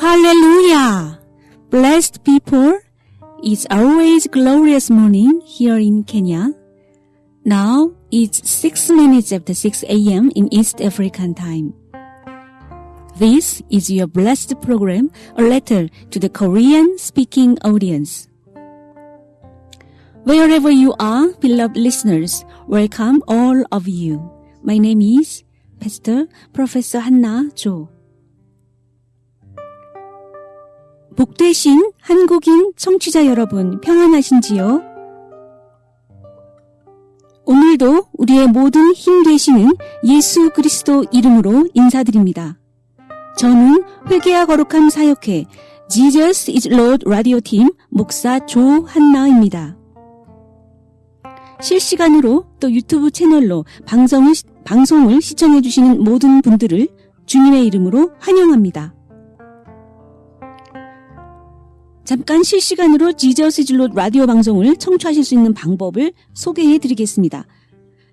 Hallelujah! Blessed people, it's always glorious morning here in Kenya. Now it's 6 minutes after 6 a.m. in East African time. This is your blessed program, a letter to the Korean-speaking audience. Wherever you are, beloved listeners, welcome all of you. My name is Pastor Professor Hannah Jo. 복되신 한국인 청취자 여러분, 평안하신지요? 오늘도 우리의 모든 힘 되시는 예수 그리스도 이름으로 인사드립니다. 저는 회개와 거룩함 사역회 Jesus is Lord 라디오 팀 목사 조한나입니다. 실시간으로 또 유튜브 채널로 방송을 시청해 주시는 모든 분들을 주님의 이름으로 환영합니다. 잠깐 실시간으로 Jesus is Lord 라디오 방송을 청취하실 수 있는 방법을 소개해 드리겠습니다.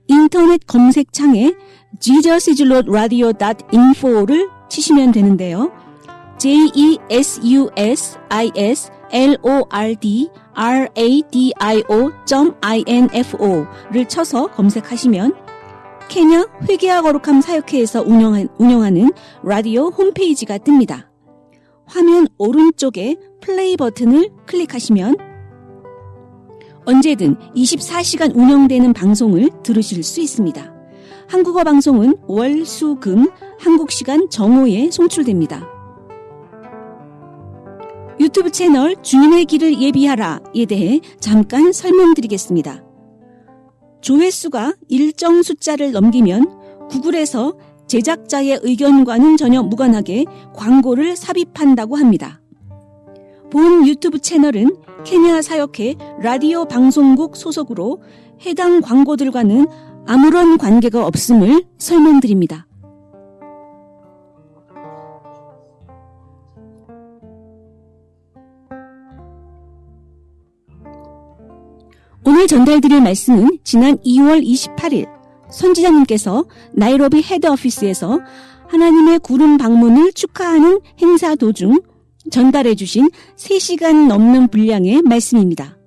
인터넷 검색창에 jesusisLordRadio.info를 치시면 되는데요. jesuslordRadio.info를 쳐서 검색하시면 케냐 회개와 거룩함 사역회에서 운영하는 라디오 홈페이지가 뜹니다. 화면 오른쪽에 플레이 버튼을 클릭하시면 언제든 24시간 운영되는 방송을 들으실 수 있습니다. 한국어 방송은 월, 수, 금, 한국 시간 정오에 송출됩니다. 유튜브 채널 주님의 길을 예비하라에 대해 잠깐 설명드리겠습니다. 조회수가 일정 숫자를 넘기면 구글에서 제작자의 의견과는 전혀 무관하게 광고를 삽입한다고 합니다. 본 유튜브 채널은 케냐 사역회 라디오 방송국 소속으로 해당 광고들과는 아무런 관계가 없음을 설명드립니다. 오늘 전달드릴 말씀은 지난 2월 28일 선지자님께서 나이로비 헤드오피스에서 하나님의 구름 방문을 축하하는 행사 도중 전달해 주신 3시간 넘는 분량의 말씀입니다.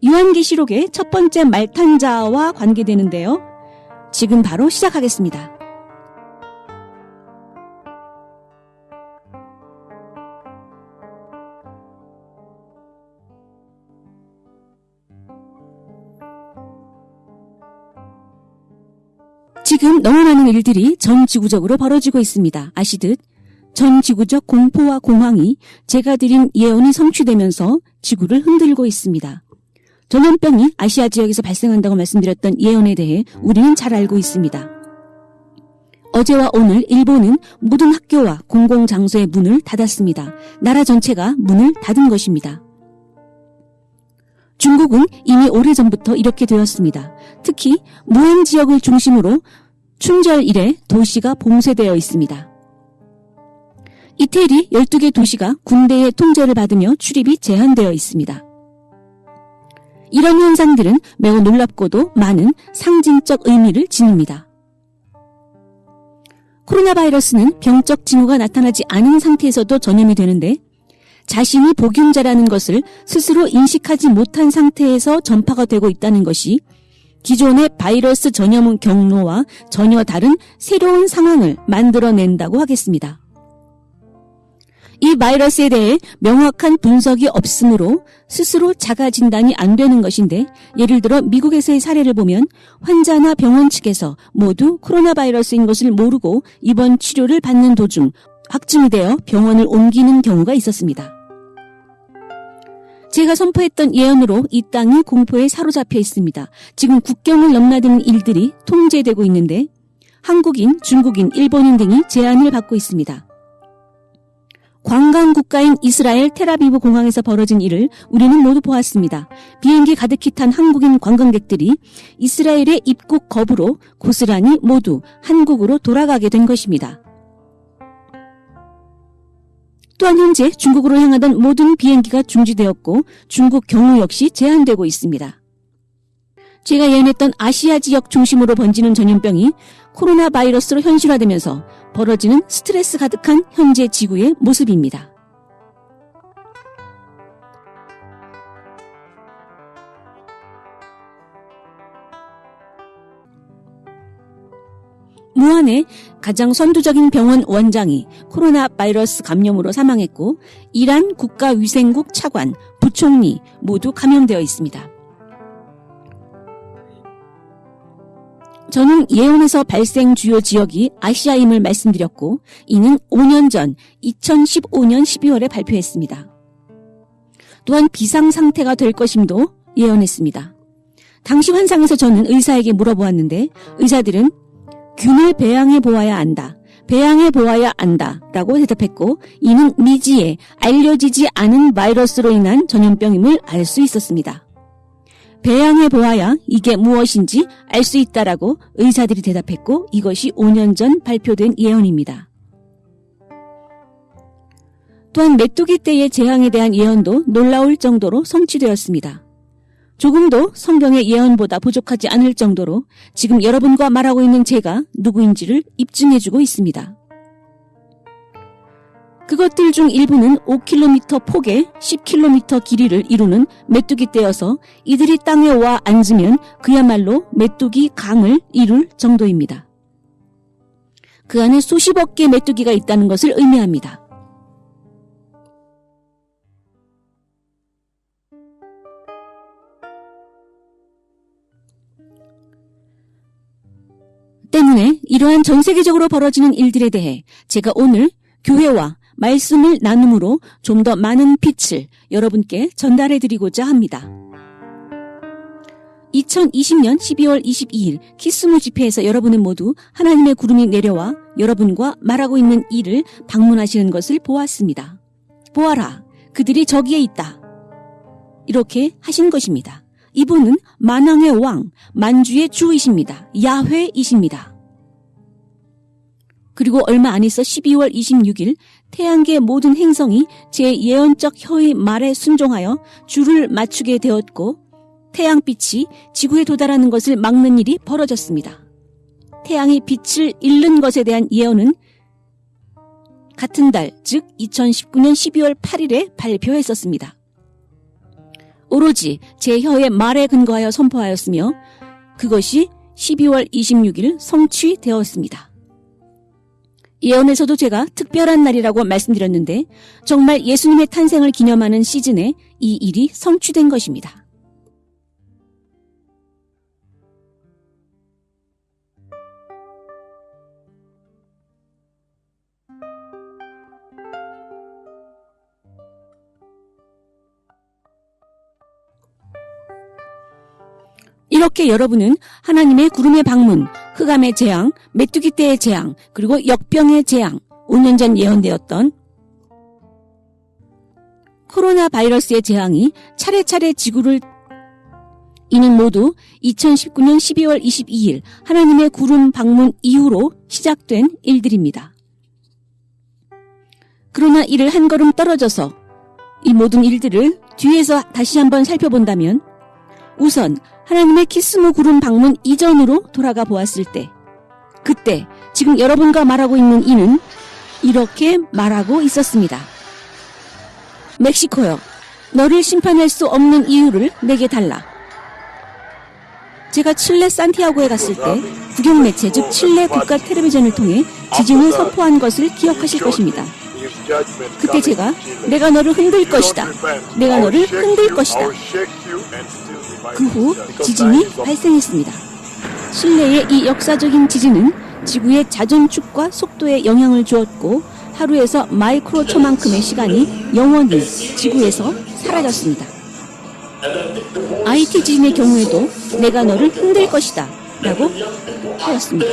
요한계시록의 첫 번째 말탄 자와 관계되는데요. 지금 바로 시작하겠습니다. 지금 너무 많은 일들이 전 지구적으로 벌어지고 있습니다. 아시듯 전 지구적 공포와 공황이 제가 드린 예언이 성취되면서 지구를 흔들고 있습니다. 전염병이 아시아 지역에서 발생한다고 말씀드렸던 예언에 대해 우리는 잘 알고 있습니다. 어제와 오늘 일본은 모든 학교와 공공장소의 문을 닫았습니다. 나라 전체가 문을 닫은 것입니다. 중국은 이미 오래전부터 이렇게 되었습니다. 특히 무행 지역을 중심으로 춘절 이래 도시가 봉쇄되어 있습니다. 이태리 12개 도시가 군대의 통제를 받으며 출입이 제한되어 있습니다. 이런 현상들은 매우 놀랍고도 많은 상징적 의미를 지닙니다. 코로나 바이러스는 병적 징후가 나타나지 않은 상태에서도 전염이 되는데 자신이 복균자라는 것을 스스로 인식하지 못한 상태에서 전파가 되고 있다는 것이 기존의 바이러스 전염 경로와 전혀 다른 새로운 상황을 만들어낸다고 하겠습니다. 이 바이러스에 대해 명확한 분석이 없으므로 스스로 자가 진단이 안 되는 것인데, 예를 들어 미국에서의 사례를 보면 환자나 병원 측에서 모두 코로나 바이러스인 것을 모르고 입원 치료를 받는 도중 확진이 되어 병원을 옮기는 경우가 있었습니다. 제가 선포했던 예언으로 이 땅이 공포에 사로잡혀 있습니다. 지금 국경을 넘나드는 일들이 통제되고 있는데 한국인, 중국인, 일본인 등이 제한을 받고 있습니다. 관광 국가인 이스라엘 텔아비브 공항에서 벌어진 일을 우리는 모두 보았습니다. 비행기 가득히 탄 한국인 관광객들이 이스라엘의 입국 거부로 고스란히 모두 한국으로 돌아가게 된 것입니다. 또한 현재 중국으로 향하던 모든 비행기가 중지되었고 중국 경로 역시 제한되고 있습니다. 제가 예언했던 아시아 지역 중심으로 번지는 전염병이 코로나 바이러스로 현실화되면서 벌어지는 스트레스 가득한 현재 지구의 모습입니다. 무한의 가장 선두적인 병원 원장이 코로나 바이러스 감염으로 사망했고 이란 국가위생국 차관, 부총리 모두 감염되어 있습니다. 저는 예언에서 발생 주요 지역이 아시아임을 말씀드렸고 이는 5년 전 2015년 12월에 발표했습니다. 또한 비상상태가 될 것임도 예언했습니다. 당시 환상에서 저는 의사에게 물어보았는데 의사들은 균을 배양해 보아야 안다. 배양해 보아야 안다. 라고 대답했고 이는 미지의 알려지지 않은 바이러스로 인한 전염병임을 알 수 있었습니다. 배양해 보아야 이게 무엇인지 알 수 있다라고 의사들이 대답했고 이것이 5년 전 발표된 예언입니다. 또한 메뚜기 떼의 재앙에 대한 예언도 놀라울 정도로 성취되었습니다. 조금도 성경의 예언보다 부족하지 않을 정도로 지금 여러분과 말하고 있는 제가 누구인지를 입증해주고 있습니다. 그것들 중 일부는 5km 폭에 10km 길이를 이루는 메뚜기 떼여서 이들이 땅에 와 앉으면 그야말로 메뚜기 강을 이룰 정도입니다. 그 안에 수십억 개의 메뚜기가 있다는 것을 의미합니다. 때문에 이러한 전 세계적으로 벌어지는 일들에 대해 제가 오늘 교회와 말씀을 나눔으로 좀 더 많은 빛을 여러분께 전달해드리고자 합니다. 2020년 12월 22일 키스무 집회에서 여러분은 모두 하나님의 구름이 내려와 여러분과 말하고 있는 이를 방문하시는 것을 보았습니다. 보아라, 그들이 저기에 있다. 이렇게 하신 것입니다. 이분은 만왕의 왕, 만주의 주이십니다. 야훼이십니다. 그리고 얼마 안 있어 12월 26일 태양계 모든 행성이 제 예언적 혀의 말에 순종하여 줄을 맞추게 되었고 태양빛이 지구에 도달하는 것을 막는 일이 벌어졌습니다. 태양이 빛을 잃는 것에 대한 예언은 같은 달, 즉 2019년 12월 8일에 발표했었습니다. 오로지 제 혀의 말에 근거하여 선포하였으며 그것이 12월 26일 성취되었습니다. 예언에서도 제가 특별한 날이라고 말씀드렸는데 정말 예수님의 탄생을 기념하는 시즌에 이 일이 성취된 것입니다. 이렇게 여러분은 하나님의 구름의 방문, 흑암의 재앙, 메뚜기 떼의 재앙, 그리고 역병의 재앙, 5년 전 예언되었던 코로나 바이러스의 재앙이 차례차례 지구를 이는 모두 2019년 12월 22일 하나님의 구름 방문 이후로 시작된 일들입니다. 그러나 이를 한 걸음 떨어져서 이 모든 일들을 뒤에서 다시 한번 살펴본다면 우선 하나님의 키스무 구름 방문 이전으로 돌아가 보았을 때 그때 지금 여러분과 말하고 있는 이는 이렇게 말하고 있었습니다. 멕시코여, 너를 심판할 수 없는 이유를 내게 달라. 제가 칠레 산티아고에 갔을 때 국영매체 즉 칠레 국가 텔레비전을 통해 지진을 선포한 것을 기억하실 것입니다. 그때 제가 내가 너를 흔들 것이다. 내가 너를 흔들 것이다. 그 후 지진이 발생했습니다. 칠레의 이 역사적인 지진은 지구의 자전축과 속도에 영향을 주었고 하루에서 마이크로초만큼의 시간이 영원히 지구에서 사라졌습니다. IT 지진의 경우에도 내가 너를 흔들 것이다 라고 하였습니다.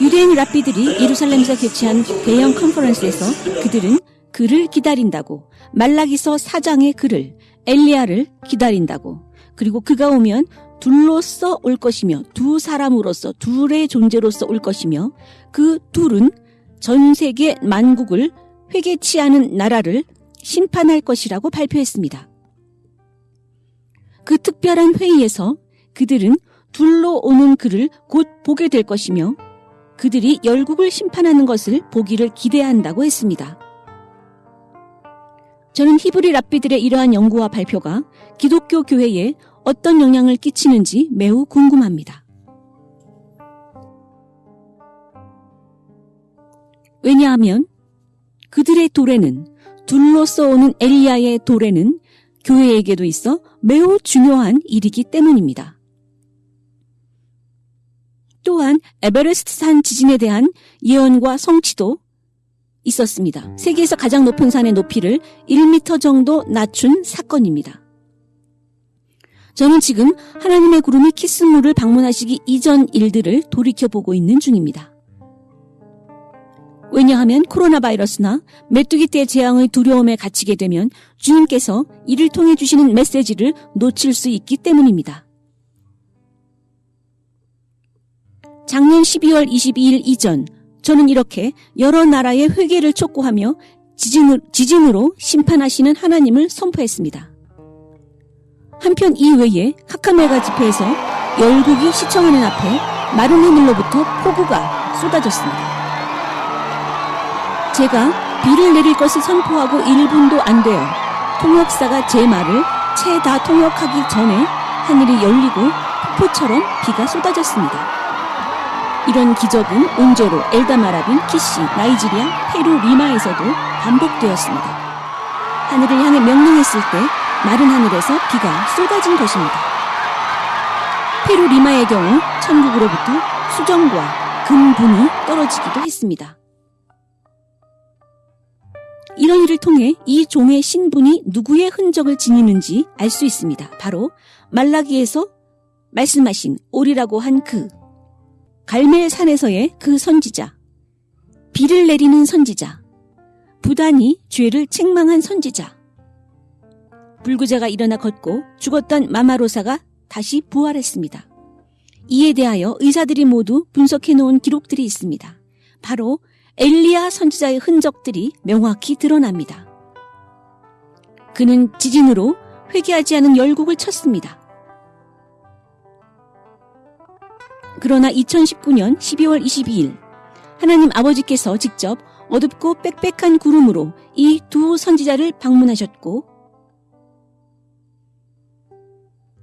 유대인 랍비들이 예루살렘에서 개최한 대형 컨퍼런스에서 그들은 그를 기다린다고, 말라기서 4장의 그를, 엘리야를 기다린다고, 그리고 그가 오면 둘로서 올 것이며 두 사람으로서 둘의 존재로서 올 것이며 그 둘은 전 세계 만국을 회개치 않은 나라를 심판할 것이라고 발표했습니다. 그 특별한 회의에서 그들은 둘로 오는 그를 곧 보게 될 것이며 그들이 열국을 심판하는 것을 보기를 기대한다고 했습니다. 저는 히브리 랍비들의 이러한 연구와 발표가 기독교 교회에 어떤 영향을 끼치는지 매우 궁금합니다. 왜냐하면 그들의 도래는, 둘로서 오는 엘리야의 도래는 교회에게도 있어 매우 중요한 일이기 때문입니다. 또한 에베레스트 산 지진에 대한 예언과 성취도 있었습니다. 세계에서 가장 높은 산의 높이를 1m 정도 낮춘 사건입니다. 저는 지금 하나님의 구름이 키스물을 방문하시기 이전 일들을 돌이켜보고 있는 중입니다. 왜냐하면 코로나 바이러스나 메뚜기 떼 재앙의 두려움에 갇히게 되면 주님께서 이를 통해 주시는 메시지를 놓칠 수 있기 때문입니다. 작년 12월 22일 이전 저는 이렇게 여러 나라의 회개를 촉구하며 지진으로 심판하시는 하나님을 선포했습니다. 한편 이외에 카카메가 집회에서 열국이 시청하는 앞에 마른 하늘로부터 폭우가 쏟아졌습니다. 제가 비를 내릴 것을 선포하고 1분도 안 되어 통역사가 제 말을 채 다 통역하기 전에 하늘이 열리고 폭포처럼 비가 쏟아졌습니다. 이런 기적은 온조로, 엘다마라빈, 키시, 나이지리아, 페루, 리마에서도 반복되었습니다. 하늘을 향해 명령했을 때 마른 하늘에서 비가 쏟아진 것입니다. 페루 리마의 경우 천국으로부터 수정과 금분이 떨어지기도 했습니다. 이런 일을 통해 이 종의 신분이 누구의 흔적을 지니는지 알 수 있습니다. 바로 말라기에서 말씀하신 오리라고 한 그 갈멜산에서의 그 선지자, 비를 내리는 선지자, 부단히 죄를 책망한 선지자, 불구자가 일어나 걷고 죽었던 마마로사가 다시 부활했습니다. 이에 대하여 의사들이 모두 분석해놓은 기록들이 있습니다. 바로 엘리야 선지자의 흔적들이 명확히 드러납니다. 그는 지진으로 회개하지 않은 열국을 쳤습니다. 그러나 2019년 12월 22일 하나님 아버지께서 직접 어둡고 빽빽한 구름으로 이 두 선지자를 방문하셨고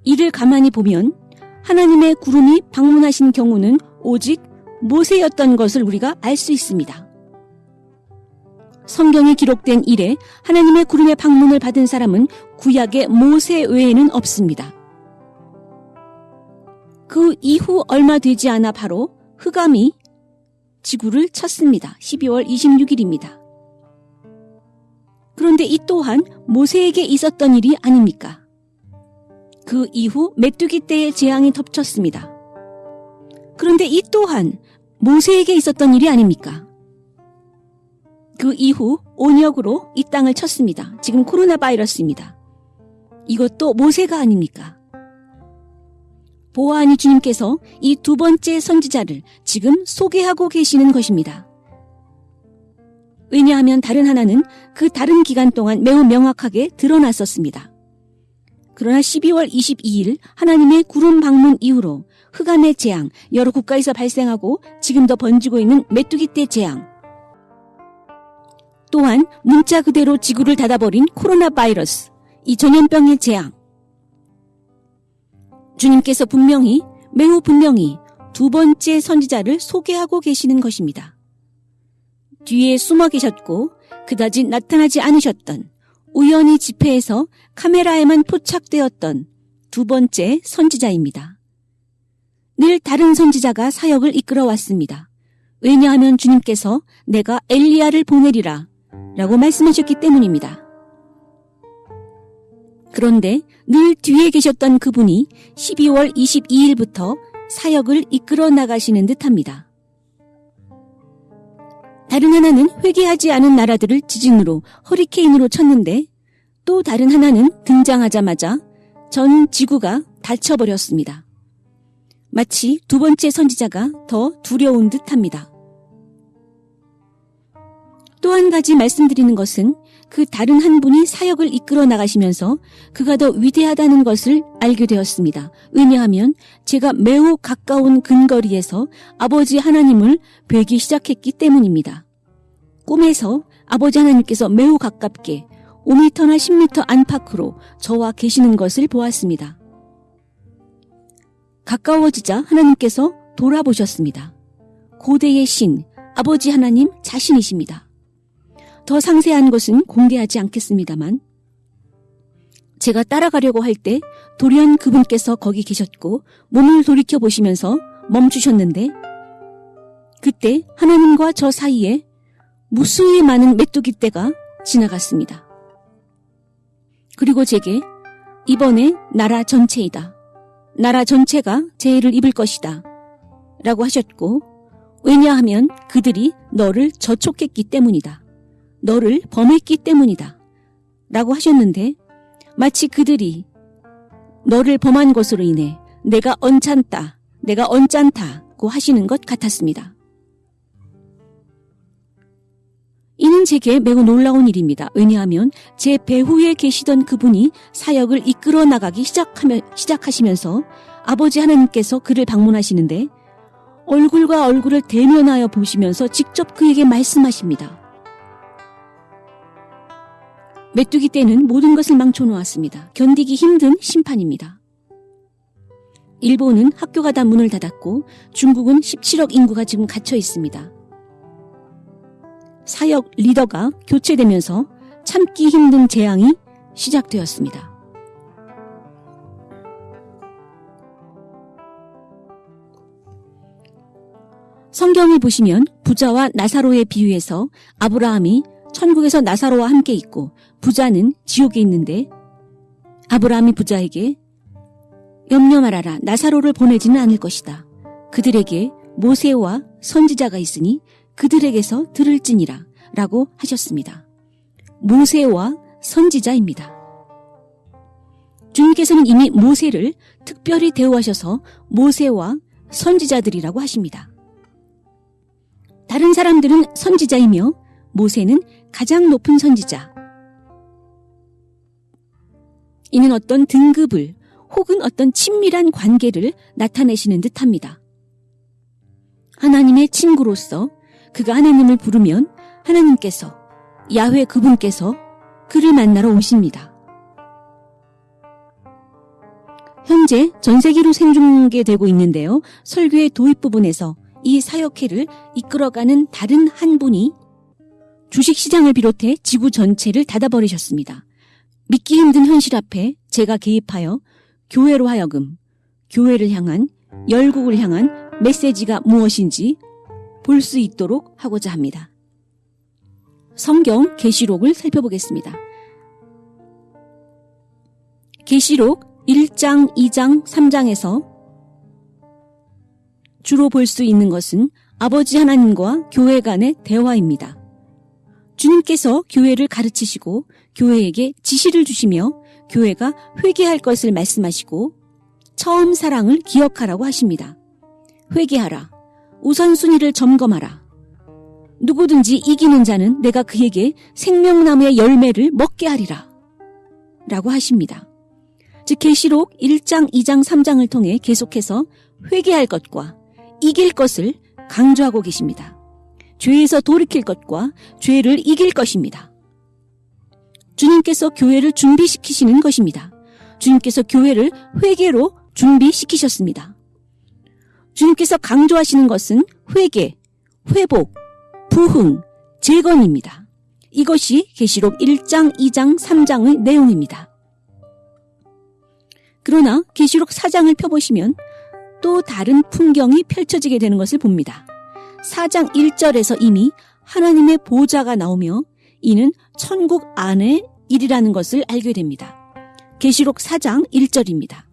이를 가만히 보면 하나님의 구름이 방문하신 경우는 오직 모세였던 것을 우리가 알 수 있습니다. 성경에 기록된 이래 하나님의 구름의 방문을 받은 사람은 구약의 모세 외에는 없습니다. 그 이후 얼마 되지 않아 바로 흑암이 지구를 쳤습니다. 12월 26일입니다. 그런데 이 또한 모세에게 있었던 일이 아닙니까? 그 이후 메뚜기 떼의 재앙이 덮쳤습니다. 그런데 이 또한 모세에게 있었던 일이 아닙니까? 그 이후 온역으로 이 땅을 쳤습니다. 지금 코로나 바이러스입니다. 이것도 모세가 아닙니까? 보아하니 주님께서 이 두 번째 선지자를 지금 소개하고 계시는 것입니다. 왜냐하면 다른 하나는 그 다른 기간 동안 매우 명확하게 드러났었습니다. 그러나 12월 22일 하나님의 구름 방문 이후로 흑암의 재앙, 여러 국가에서 발생하고 지금도 번지고 있는 메뚜기 떼 재앙, 또한 문자 그대로 지구를 닫아버린 코로나 바이러스, 이 전염병의 재앙, 주님께서 매우 분명히 두 번째 선지자를 소개하고 계시는 것입니다. 뒤에 숨어 계셨고 그다지 나타나지 않으셨던, 우연히 집회에서 카메라에만 포착되었던 두 번째 선지자입니다. 늘 다른 선지자가 사역을 이끌어왔습니다. 왜냐하면 주님께서 내가 엘리야를 보내리라 라고 말씀하셨기 때문입니다. 그런데 늘 뒤에 계셨던 그분이 12월 22일부터 사역을 이끌어 나가시는 듯합니다. 다른 하나는 회개하지 않은 나라들을 지진으로, 허리케인으로 쳤는데 또 다른 하나는 등장하자마자 전 지구가 닫혀버렸습니다. 마치 두 번째 선지자가 더 두려운 듯합니다. 또 한 가지 말씀드리는 것은 그 다른 한 분이 사역을 이끌어 나가시면서 그가 더 위대하다는 것을 알게 되었습니다. 왜냐하면 제가 매우 가까운 근거리에서 아버지 하나님을 뵈기 시작했기 때문입니다. 꿈에서 아버지 하나님께서 매우 가깝게 5m나 10m 안팎으로 저와 계시는 것을 보았습니다. 가까워지자 하나님께서 돌아보셨습니다. 고대의 신, 아버지 하나님 자신이십니다. 더 상세한 것은 공개하지 않겠습니다만 제가 따라가려고 할 때 돌연 그분께서 거기 계셨고 몸을 돌이켜 보시면서 멈추셨는데 그때 하나님과 저 사이에 무수히 많은 메뚜기 떼가 지나갔습니다. 그리고 제게 이번에 나라 전체이다. 나라 전체가 재해를 입을 것이다. 라고 하셨고 왜냐하면 그들이 너를 저촉했기 때문이다. 너를 범했기 때문이다. 라고 하셨는데 마치 그들이 너를 범한 것으로 인해 내가 언짢다고 하시는 것 같았습니다. 이는 제게 매우 놀라운 일입니다. 왜냐하면 제 배후에 계시던 그분이 사역을 이끌어 나가기 시작하시면서 아버지 하나님께서 그를 방문하시는데 얼굴과 얼굴을 대면하여 보시면서 직접 그에게 말씀하십니다. 메뚜기 떼는 모든 것을 망쳐놓았습니다. 견디기 힘든 심판입니다. 일본은 학교가 다 문을 닫았고 중국은 17억 인구가 지금 갇혀 있습니다. 사역 리더가 교체되면서 참기 힘든 재앙이 시작되었습니다. 성경을 보시면 부자와 나사로의 비유에서 아브라함이 천국에서 나사로와 함께 있고 부자는 지옥에 있는데 아브라함이 부자에게 염려 말아라. 나사로를 보내지는 않을 것이다. 그들에게 모세와 선지자가 있으니 그들에게서 들을지니라 라고 하셨습니다. 모세와 선지자입니다. 주님께서는 이미 모세를 특별히 대우하셔서 모세와 선지자들이라고 하십니다. 다른 사람들은 선지자이며 모세는 가장 높은 선지자. 이는 어떤 등급을 혹은 어떤 친밀한 관계를 나타내시는 듯합니다. 하나님의 친구로서 그가 하나님을 부르면 하나님께서 야훼 그분께서 그를 만나러 오십니다. 현재 전 세계로 생중계되고 있는데요. 설교의 도입 부분에서 이 사역회를 이끌어가는 다른 한 분이 주식시장을 비롯해 지구 전체를 닫아버리셨습니다. 믿기 힘든 현실 앞에 제가 개입하여 교회로 하여금 교회를 향한 열국을 향한 메시지가 무엇인지 볼 수 있도록 하고자 합니다. 성경 계시록을 살펴보겠습니다. 계시록 1장, 2장, 3장에서 주로 볼 수 있는 것은 아버지 하나님과 교회 간의 대화입니다. 주님께서 교회를 가르치시고 교회에게 지시를 주시며 교회가 회개할 것을 말씀하시고 처음 사랑을 기억하라고 하십니다. 회개하라. 우선순위를 점검하라. 누구든지 이기는 자는 내가 그에게 생명나무의 열매를 먹게 하리라. 라고 하십니다. 즉 계시록 1장, 2장, 3장을 통해 계속해서 회개할 것과 이길 것을 강조하고 계십니다. 죄에서 돌이킬 것과 죄를 이길 것입니다. 주님께서 교회를 준비시키시는 것입니다. 주님께서 교회를 회개로 준비시키셨습니다. 주님께서 강조하시는 것은 회개, 회복, 부흥, 재건입니다. 이것이 계시록 1장, 2장, 3장의 내용입니다. 그러나 계시록 4장을 펴보시면 또 다른 풍경이 펼쳐지게 되는 것을 봅니다. 4장 1절에서 이미 하나님의 보좌가 나오며 이는 천국 안의 일이라는 것을 알게 됩니다. 계시록 4장 1절입니다.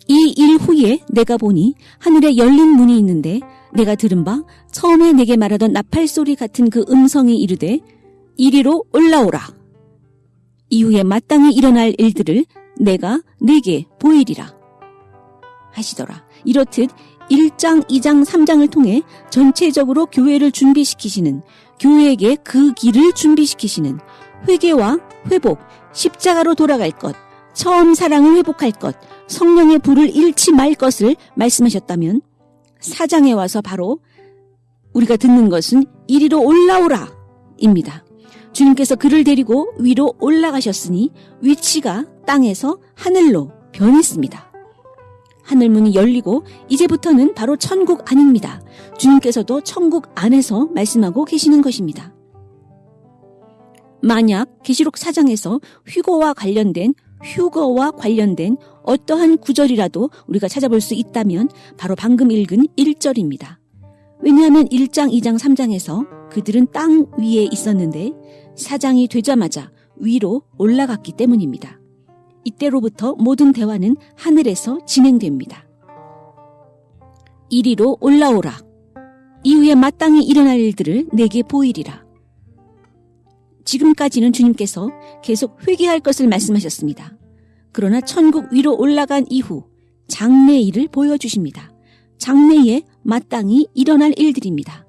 이 일 후에 내가 보니 하늘에 열린 문이 있는데 내가 들은 바 처음에 내게 말하던 나팔소리 같은 그 음성이 이르되 이리로 올라오라. 이후에 마땅히 일어날 일들을 내가 네게 보이리라 하시더라. 이렇듯 1장, 2장, 3장을 통해 전체적으로 교회를 준비시키시는, 교회에게 그 길을 준비시키시는, 회개와 회복, 십자가로 돌아갈 것, 처음 사랑을 회복할 것, 성령의 불을 잃지 말 것을 말씀하셨다면 4장에 와서 바로 우리가 듣는 것은 이리로 올라오라 입니다. 주님께서 그를 데리고 위로 올라가셨으니 위치가 땅에서 하늘로 변했습니다. 하늘문이 열리고 이제부터는 바로 천국 안입니다. 주님께서도 천국 안에서 말씀하고 계시는 것입니다. 만약 계시록 4장에서 휴거와 관련된 어떠한 구절이라도 우리가 찾아볼 수 있다면 바로 방금 읽은 1절입니다. 왜냐하면 1장, 2장, 3장에서 그들은 땅 위에 있었는데 4장이 되자마자 위로 올라갔기 때문입니다. 이때로부터 모든 대화는 하늘에서 진행됩니다. 이리로 올라오라. 이후에 마땅히 일어날 일들을 내게 보이리라. 지금까지는 주님께서 계속 회개할 것을 말씀하셨습니다. 그러나 천국 위로 올라간 이후 장래 일을 보여주십니다. 장래에 마땅히 일어날 일들입니다.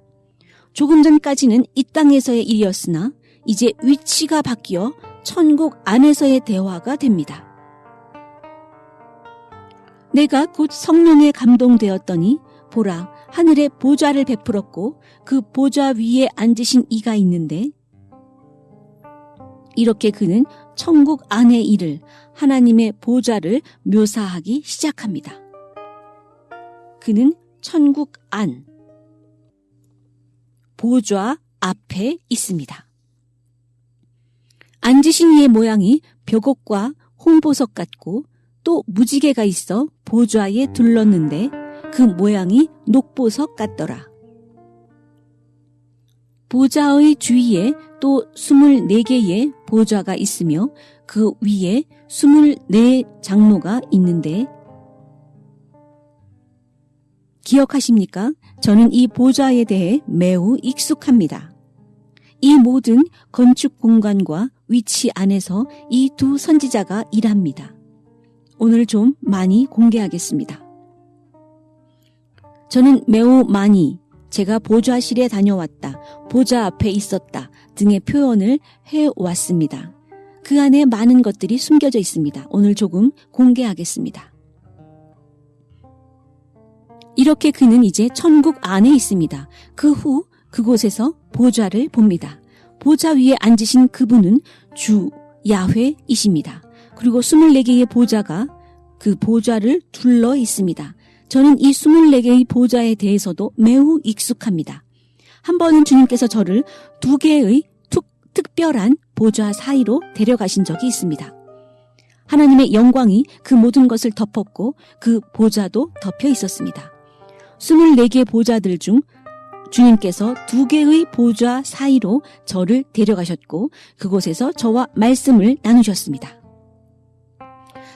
조금 전까지는 이 땅에서의 일이었으나 이제 위치가 바뀌어 천국 안에서의 대화가 됩니다. 내가 곧 성령에 감동되었더니 보라, 하늘에 보좌를 베풀었고 그 보좌 위에 앉으신 이가 있는데, 이렇게 그는 천국 안의 일을, 하나님의 보좌를 묘사하기 시작합니다. 그는 천국 안, 보좌 앞에 있습니다. 앉으신 이의 모양이 벽옥과 홍보석 같고 또 무지개가 있어 보좌에 둘렀는데 그 모양이 녹보석 같더라. 보좌의 주위에 또 24개의 보좌가 있으며 그 위에 24장로가 있는데, 기억하십니까? 저는 이 보좌에 대해 매우 익숙합니다. 이 모든 건축 공간과 위치 안에서 이 두 선지자가 일합니다. 오늘 좀 많이 공개하겠습니다. 저는 매우 많이 제가 보좌실에 다녀왔다, 보좌 앞에 있었다 등의 표현을 해왔습니다. 그 안에 많은 것들이 숨겨져 있습니다. 오늘 조금 공개하겠습니다. 이렇게 그는 이제 천국 안에 있습니다. 그 후 그곳에서 보좌를 봅니다. 보좌 위에 앉으신 그분은 주 야훼이십니다. 그리고 24개의 보좌가 그 보좌를 둘러 있습니다. 저는 이 24개의 보좌에 대해서도 매우 익숙합니다. 한 번은 주님께서 저를 2개의 특별한 보좌 사이로 데려가신 적이 있습니다. 하나님의 영광이 그 모든 것을 덮었고 그 보좌도 덮여 있었습니다. 24개의 보좌들 중 주님께서 2개의 보좌 사이로 저를 데려가셨고 그곳에서 저와 말씀을 나누셨습니다.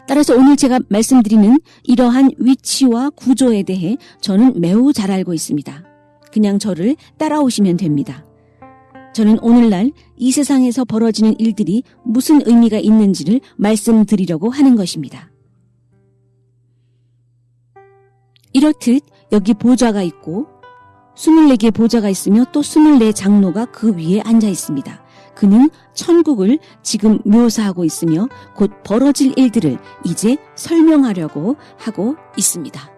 따라서 오늘 제가 말씀드리는 이러한 위치와 구조에 대해 저는 매우 잘 알고 있습니다. 그냥 저를 따라오시면 됩니다. 저는 오늘날 이 세상에서 벌어지는 일들이 무슨 의미가 있는지를 말씀드리려고 하는 것입니다. 이렇듯 여기 보좌가 있고 24개의 보좌가 있으며 또 24장로가 그 위에 앉아 있습니다. 그는 천국을 지금 묘사하고 있으며 곧 벌어질 일들을 이제 설명하려고 하고 있습니다.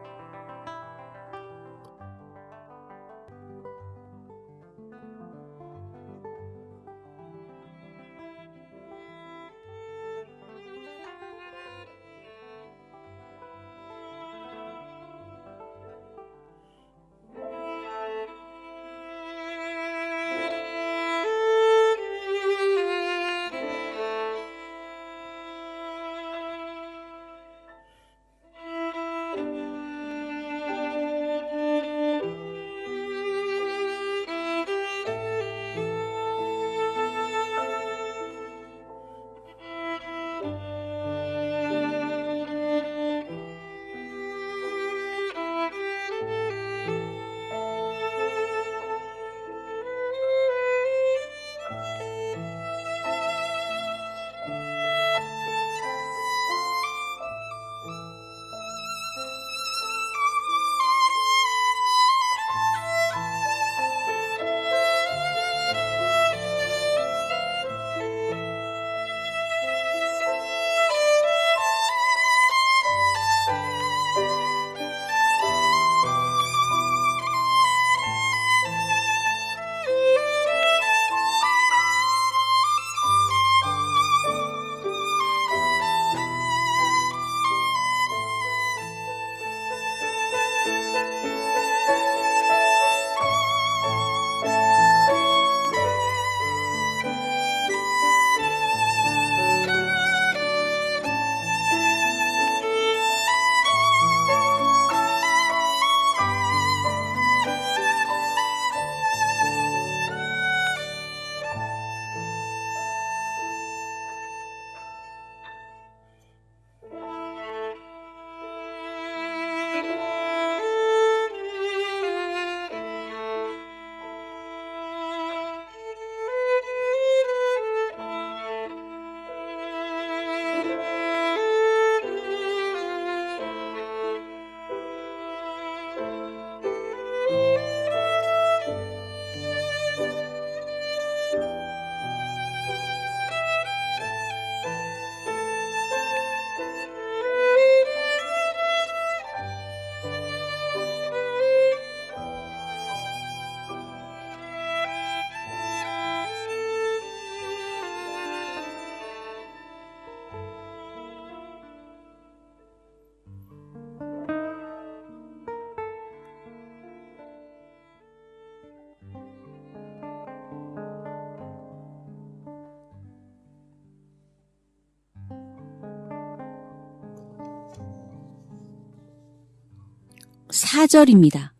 4절입니다.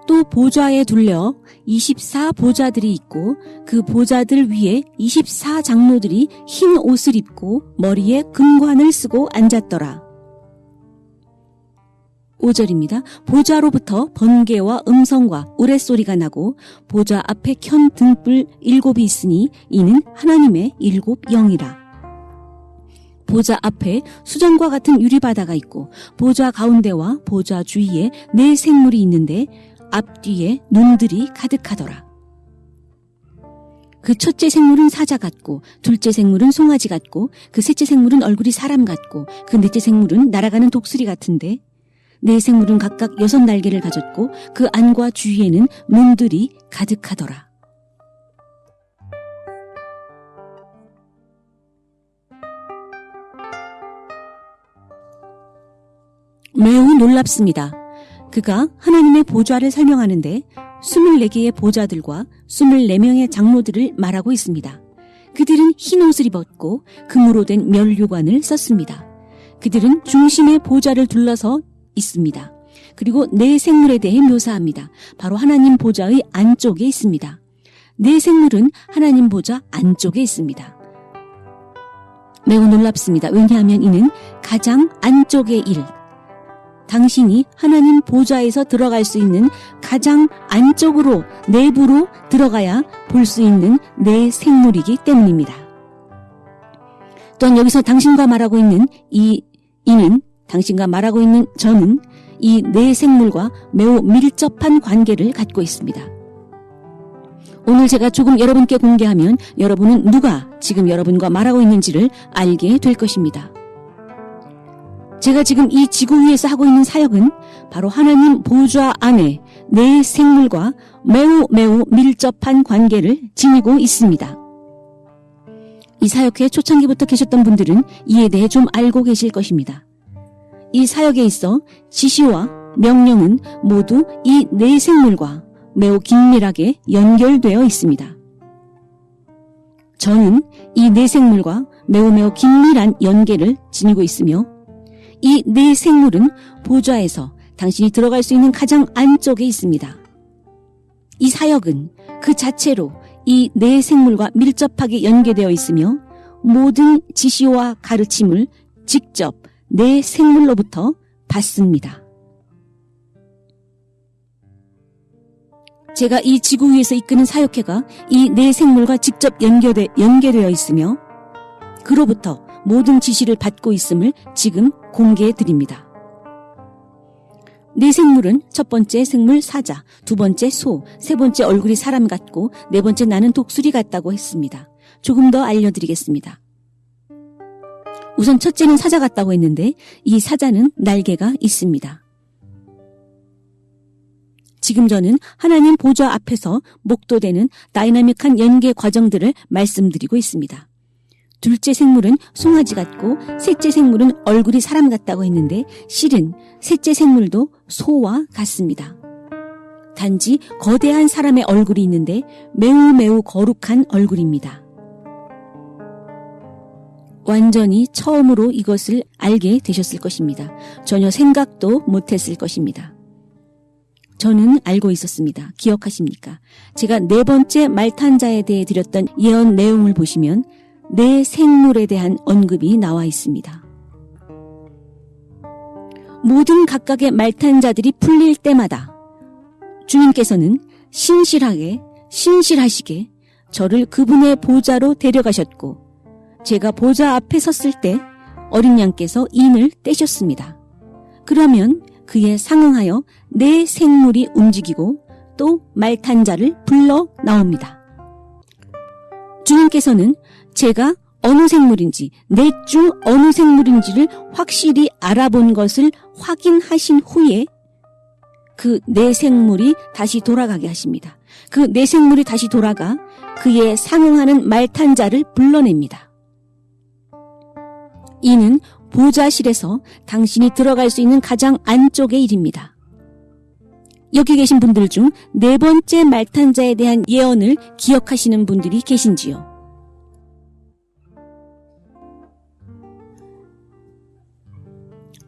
또 보좌에 둘려 24보좌들이 있고 그 보좌들 위에 24장로들이 흰 옷을 입고 머리에 금관을 쓰고 앉았더라. 5절입니다. 보좌로부터 번개와 음성과 우레소리가 나고 보좌 앞에 켠 등불 7이 있으니 이는 하나님의 7 영이라. 보좌 앞에 수정과 같은 유리바다가 있고 보좌 가운데와 보좌 주위에 4 생물이 있는데 앞뒤에 눈들이 가득하더라. 그 첫째 생물은 사자 같고 둘째 생물은 송아지 같고 그 셋째 생물은 얼굴이 사람 같고 그 넷째 생물은 날아가는 독수리 같은데 4 생물은 각각 6 날개를 가졌고 그 안과 주위에는 눈들이 가득하더라. 매우 놀랍습니다. 그가 하나님의 보좌를 설명하는데 24개의 보좌들과 24명의 장로들을 말하고 있습니다. 그들은 흰 옷을 입었고 금으로 된 면류관을 썼습니다. 그들은 중심의 보좌를 둘러서 있습니다. 그리고 4 생물에 대해 묘사합니다. 바로 하나님 보좌의 안쪽에 있습니다. 4 생물은 하나님 보좌 안쪽에 있습니다. 매우 놀랍습니다. 왜냐하면 이는 가장 안쪽의 일, 당신이 하나님 보좌에서 들어갈 수 있는 가장 안쪽으로 내부로 들어가야 볼 수 있는 4 생물이기 때문입니다. 또한 여기서 당신과 말하고 있는 이는 당신과 말하고 있는 저는 이 4 생물과 매우 밀접한 관계를 갖고 있습니다. 오늘 제가 조금 여러분께 공개하면 여러분은 누가 지금 여러분과 말하고 있는지를 알게 될 것입니다. 제가 지금 이 지구 위에서 하고 있는 사역은 바로 하나님 보좌 안에 4 생물과 매우 밀접한 관계를 지니고 있습니다. 이 사역회 초창기부터 계셨던 분들은 이에 대해 좀 알고 계실 것입니다. 이 사역에 있어 지시와 명령은 모두 이 4 생물과 매우 긴밀하게 연결되어 있습니다. 저는 이 4 생물과 매우 긴밀한 연계를 지니고 있으며 이 4 생물은 보좌에서 당신이 들어갈 수 있는 가장 안쪽에 있습니다. 이 사역은 그 자체로 이 4 생물과 밀접하게 연계되어 있으며 모든 지시와 가르침을 직접 4 생물로부터 받습니다. 제가 이 지구 위에서 이끄는 사역회가 이 4 생물과 직접 연계되어 있으며 그로부터 모든 지시를 받고 있음을 지금 공개해 드립니다. 4 생물은 첫 번째 생물 사자, 두 번째 소, 세 번째 얼굴이 사람 같고 네 번째 나는 독수리 같다고 했습니다. 조금 더 알려드리겠습니다. 우선 첫째는 사자 같다고 했는데 이 사자는 날개가 있습니다. 지금 저는 하나님 보좌 앞에서 목도되는 다이나믹한 연계 과정들을 말씀드리고 있습니다. 둘째 생물은 송아지 같고 셋째 생물은 얼굴이 사람 같다고 했는데 실은 셋째 생물도 소와 같습니다. 단지 거대한 사람의 얼굴이 있는데 매우 거룩한 얼굴입니다. 완전히 처음으로 이것을 알게 되셨을 것입니다. 전혀 생각도 못했을 것입니다. 저는 알고 있었습니다. 기억하십니까? 제가 4번째 말탄자에 대해 드렸던 예언 내용을 보시면 4 생물에 대한 언급이 나와 있습니다. 모든 각각의 말탄자들이 풀릴 때마다 주님께서는 신실하시게 저를 그분의 보좌로 데려가셨고 제가 보좌 앞에 섰을 때 어린 양께서 인을 떼셨습니다. 그러면 그에 상응하여 4 생물이 움직이고 또 말탄자를 불러 나옵니다. 주님께서는 제가 어느 생물인지, 넷 중 어느 생물인지를 확실히 알아본 것을 확인하신 후에 그 4 생물이 다시 돌아가게 하십니다. 그 4 생물이 다시 돌아가 그에 상응하는 말탄자를 불러냅니다. 이는 보좌실에서 당신이 들어갈 수 있는 가장 안쪽의 일입니다. 여기 계신 분들 중 4번째 말탄자에 대한 예언을 기억하시는 분들이 계신지요?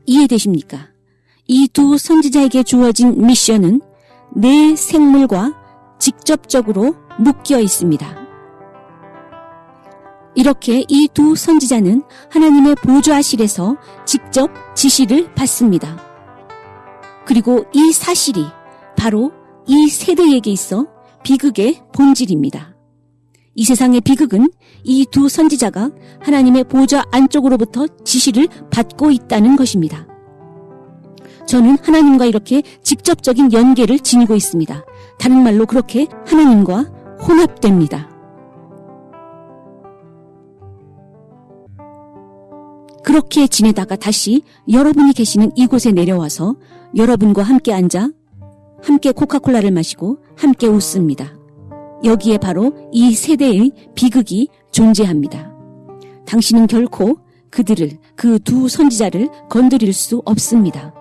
이해되십니까? 이 두 선지자에게 주어진 미션은 내 생물과 직접적으로 묶여 있습니다. 이렇게 이 두 선지자는 하나님의 보좌실에서 직접 지시를 받습니다. 그리고 이 사실이 바로 이 세대에게 있어 비극의 본질입니다. 이 세상의 비극은 이 두 선지자가 하나님의 보좌 안쪽으로부터 지시를 받고 있다는 것입니다. 저는 하나님과 이렇게 직접적인 연계를 지니고 있습니다. 다른 말로 그렇게 하나님과 혼합됩니다. 그렇게 지내다가 다시 여러분이 계시는 이곳에 내려와서 여러분과 함께 앉아 함께 코카콜라를 마시고 함께 웃습니다. 여기에 바로 이 세대의 비극이 존재합니다. 당신은 결코 그들을, 그 두 선지자를 건드릴 수 없습니다.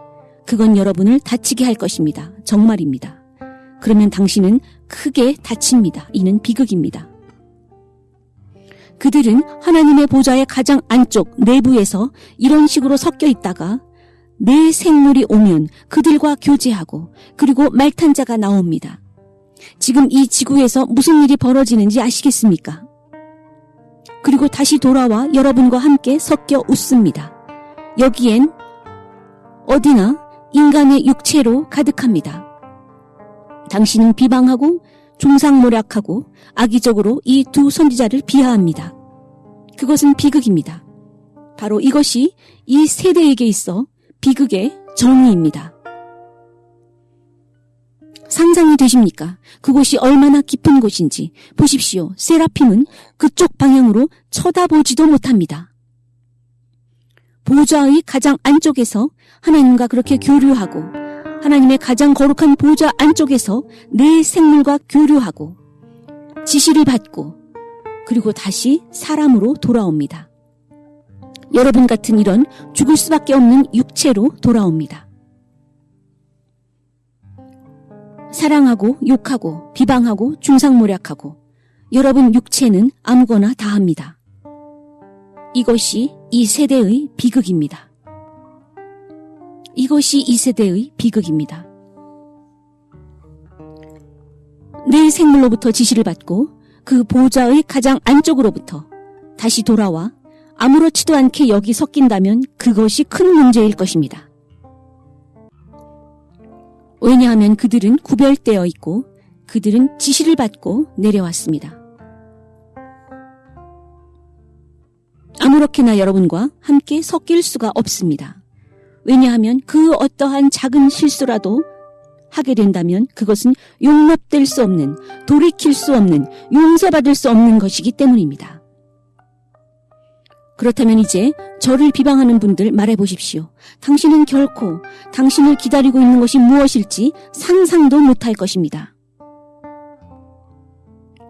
그건 여러분을 다치게 할 것입니다. 정말입니다. 그러면 당신은 크게 다칩니다. 이는 비극입니다. 그들은 하나님의 보좌의 가장 안쪽 내부에서 이런 식으로 섞여 있다가 내 생물이 오면 그들과 교제하고 그리고 말탄자가 나옵니다. 지금 이 지구에서 무슨 일이 벌어지는지 아시겠습니까? 그리고 다시 돌아와 여러분과 함께 섞여 웃습니다. 여기엔 어디나 인간의 육체로 가득합니다. 당신은 비방하고 중상모략하고 악의적으로 이 두 선지자를 비하합니다. 그것은 비극입니다. 바로 이것이 이 세대에게 있어 비극의 정의입니다. 상상이 되십니까? 그곳이 얼마나 깊은 곳인지 보십시오. 세라핌은 그쪽 방향으로 쳐다보지도 못합니다. 보좌의 가장 안쪽에서 하나님과 그렇게 교류하고 하나님의 가장 거룩한 보좌 안쪽에서 내 생물과 교류하고 지시를 받고 그리고 다시 사람으로 돌아옵니다. 여러분 같은 이런 죽을 수밖에 없는 육체로 돌아옵니다. 사랑하고 욕하고 비방하고 중상모략하고 여러분 육체는 아무거나 다 합니다. 이것이 이 세대의 비극입니다. 이것이 이 세대의 비극입니다. 내 생물로부터 지시를 받고 그 보좌의 가장 안쪽으로부터 다시 돌아와 아무렇지도 않게 여기 섞인다면 그것이 큰 문제일 것입니다. 왜냐하면 그들은 구별되어 있고 그들은 지시를 받고 내려왔습니다. 아무렇게나 여러분과 함께 섞일 수가 없습니다. 왜냐하면 그 어떠한 작은 실수라도 하게 된다면 그것은 용납될 수 없는, 돌이킬 수 없는, 용서받을 수 없는 것이기 때문입니다. 그렇다면 이제 저를 비방하는 분들 말해보십시오. 당신은 결코 당신을 기다리고 있는 것이 무엇일지 상상도 못할 것입니다.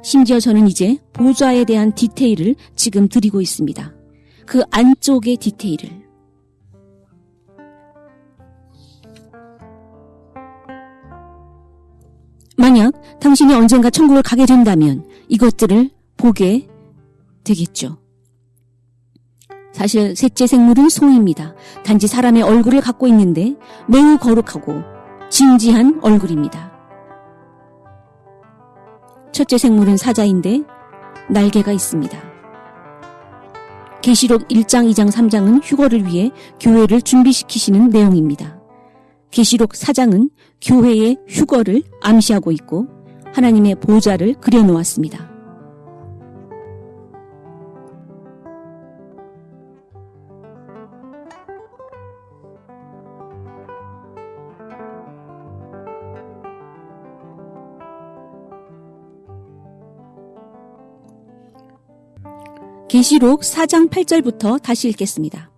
심지어 저는 이제 보좌에 대한 디테일을 지금 드리고 있습니다. 그 안쪽의 디테일을. 만약 당신이 언젠가 천국을 가게 된다면 이것들을 보게 되겠죠. 사실 셋째 생물은 소입니다. 단지 사람의 얼굴을 갖고 있는데 매우 거룩하고 진지한 얼굴입니다. 첫째 생물은 사자인데 날개가 있습니다. 계시록 1장, 2장, 3장은 휴거를 위해 교회를 준비시키시는 내용입니다. 계시록 4장은 교회의 휴거를 암시하고 있고 하나님의 보좌를 그려놓았습니다. 계시록 4장 8절부터 다시 읽겠습니다.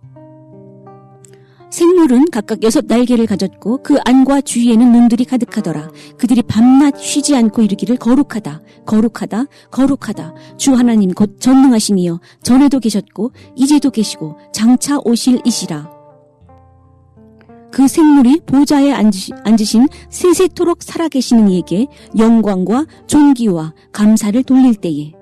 생물은 각각 6날개를 가졌고 그 안과 주위에는 눈들이 가득하더라. 그들이 밤낮 쉬지 않고 이르기를 거룩하다, 거룩하다, 거룩하다. 주 하나님 곧 전능하신 이여 전에도 계셨고 이제도 계시고 장차 오실 이시라. 그 생물이 보좌에 앉으신 세세토록 살아계시는 이에게 영광과 존귀와 감사를 돌릴 때에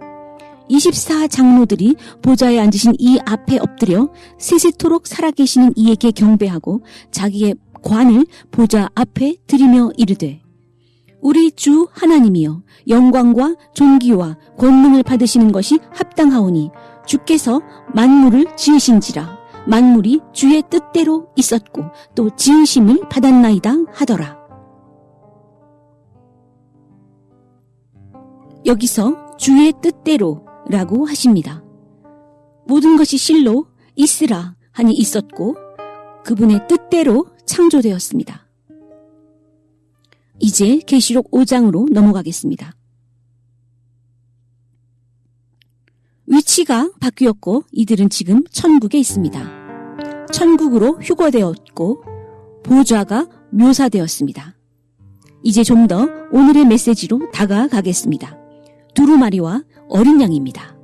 24장로들이 보좌에 앉으신 이 앞에 엎드려 세세토록 살아계시는 이에게 경배하고 자기의 관을 보좌 앞에 드리며 이르되 우리 주 하나님이여 영광과 존귀와 권능을 받으시는 것이 합당하오니 주께서 만물을 지으신지라 만물이 주의 뜻대로 있었고 또 지으심을 받았나이다 하더라. 여기서 주의 뜻대로라고 하십니다. 모든 것이 실로 있으라 하니 있었고 그분의 뜻대로 창조되었습니다. 이제 계시록 5장으로 넘어가겠습니다. 위치가 바뀌었고 이들은 지금 천국에 있습니다. 천국으로 휴거되었고 보좌가 묘사되었습니다. 이제 좀 더 오늘의 메시지로 다가가겠습니다. 두루마리와 어린 양입니다.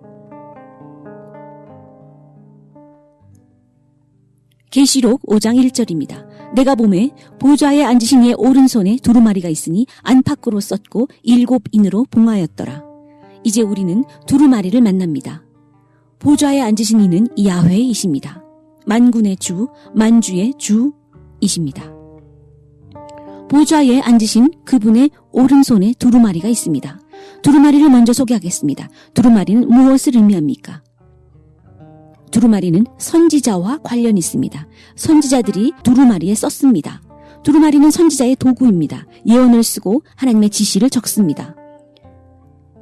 계시록 5장 1절입니다. 내가 보매 보좌에 앉으신 이의 오른손에 두루마리가 있으니 안팎으로 썼고 7인으로 봉하였더라. 이제 우리는 두루마리를 만납니다. 보좌에 앉으신 이는 야훼이십니다. 만군의 주, 만주의 주이십니다. 보좌에 앉으신 그분의 오른손에 두루마리가 있습니다. 두루마리를 먼저 소개하겠습니다. 두루마리는 무엇을 의미합니까? 두루마리는 선지자와 관련이 있습니다. 선지자들이 두루마리에 썼습니다. 두루마리는 선지자의 도구입니다. 예언을 쓰고 하나님의 지시를 적습니다.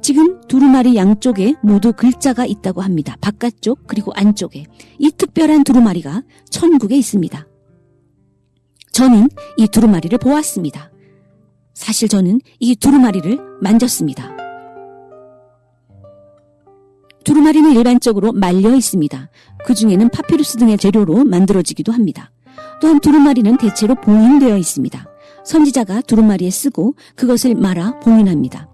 지금 두루마리 양쪽에 모두 글자가 있다고 합니다. 바깥쪽 그리고 안쪽에. 이 특별한 두루마리가 천국에 있습니다. 저는 이 두루마리를 보았습니다. 사실 저는 이 두루마리를 만졌습니다. 두루마리는 일반적으로 말려 있습니다. 그 중에는 파피루스 등의 재료로 만들어지기도 합니다. 또한 두루마리는 대체로 봉인되어 있습니다. 선지자가 두루마리에 쓰고 그것을 말아 봉인합니다.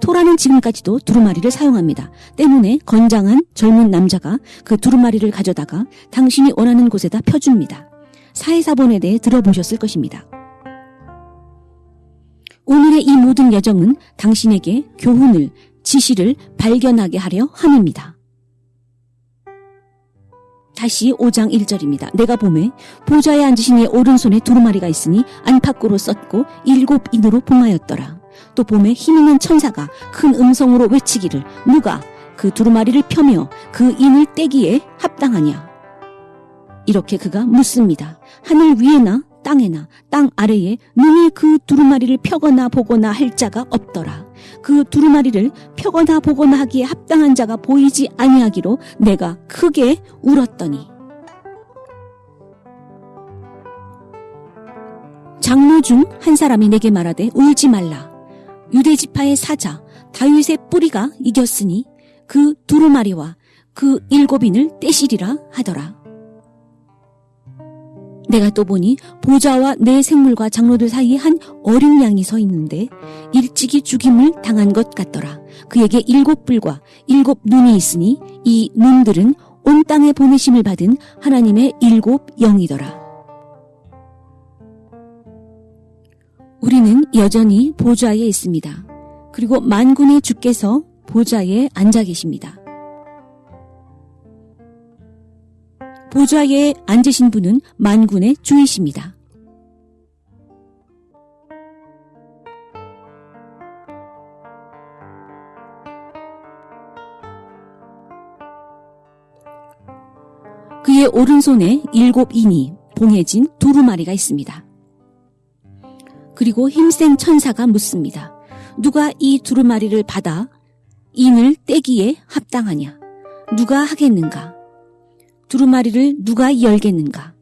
토라는 지금까지도 두루마리를 사용합니다. 때문에 건장한 젊은 남자가 그 두루마리를 가져다가 당신이 원하는 곳에다 펴줍니다. 사회사본에 대해 들어보셨을 것입니다. 오늘의 이 모든 여정은 당신에게 교훈을, 지시를 발견하게 하려 함입니다. 다시 5장 1절입니다. 내가 보매 보좌에 앉으신 이의 오른손에 두루마리가 있으니 안팎으로 썼고 7인으로 봉하였더라. 또 보매 힘있는 천사가 큰 음성으로 외치기를 누가 그 두루마리를 펴며 그 인을 떼기에 합당하냐. 이렇게 그가 묻습니다. 하늘 위에나 땅에나 땅 아래에 능히 그 두루마리를 펴거나 보거나 할 자가 없더라. 그 두루마리를 펴거나 보거나 하기에 합당한 자가 보이지 아니하기로 내가 크게 울었더니. 장로 중 한 사람이 내게 말하되 울지 말라. 유대 지파의 사자 다윗의 뿌리가 이겼으니 그 두루마리와 그 7인을 떼시리라 하더라. 내가 또 보니 보좌와 내 생물과 장로들 사이에 한 어린 양이 서 있는데 일찍이 죽임을 당한 것 같더라. 그에게 7뿔과 7눈이 있으니 이 눈들은 온 땅에 보내심을 받은 하나님의 7영이더라. 우리는 여전히 보좌에 있습니다. 그리고 만군의 주께서 보좌에 앉아 계십니다. 보좌에 앉으신 분은 만군의 주이십니다. 그의 오른손에 7인이 봉해진 두루마리가 있습니다. 그리고 힘센 천사가 묻습니다. 누가 이 두루마리를 받아 인을 떼기에 합당하냐? 누가 하겠는가? 두루마리를 누가 열겠는가?